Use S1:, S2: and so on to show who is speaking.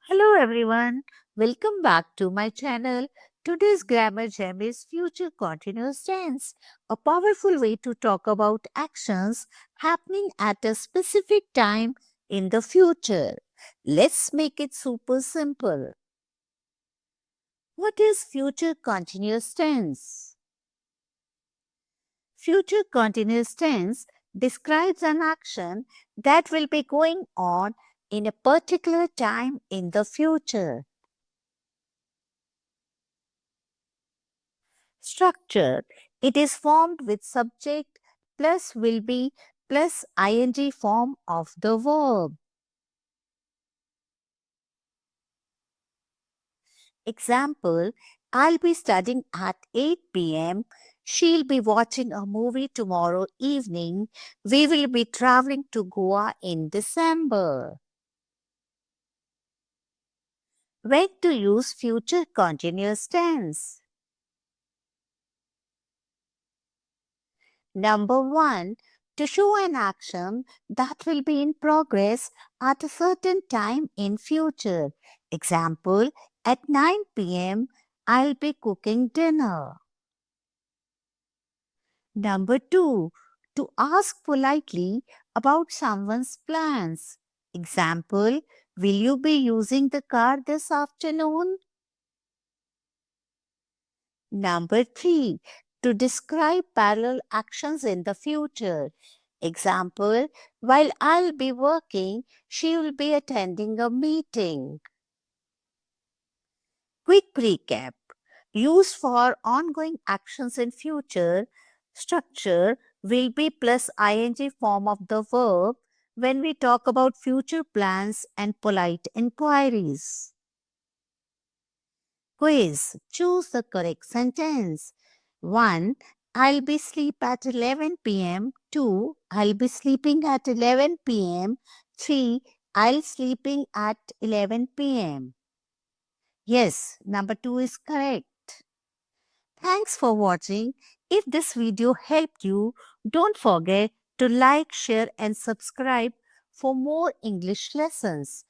S1: Hello everyone, welcome back to my channel. Today's grammar gem is future continuous tense, a powerful way to talk about actions happening at a specific time in the future. Let's make it super simple. What is future continuous tense? Future continuous tense describes an action that will be going on in a particular time in the future. Structure. It is formed with subject plus will be plus ing form of the verb. Example, I'll be studying at 8 p.m. She'll be watching a movie tomorrow evening. We will be traveling to Goa in December. When to use future continuous tense? Number 1. To show an action that will be in progress at a certain time in future. Example, at 9 p.m. I'll be cooking dinner. Number 2. To ask politely about someone's plans. Example, will you be using the car this afternoon? Number 3. To describe parallel actions in the future. Example, while I'll be working, she will be attending a meeting. Quick recap. Used for ongoing actions in future, structure will be plus ing form of the verb when we talk about future plans and polite inquiries. Quiz. Choose the correct sentence. 1. I'll be sleep at 11 p.m. 2. I'll be sleeping at 11 p.m. 3. I'll sleeping at 11 p.m. Yes, number 2 is correct. Thanks for watching. If this video helped you, don't forget to like, share and subscribe for more English lessons.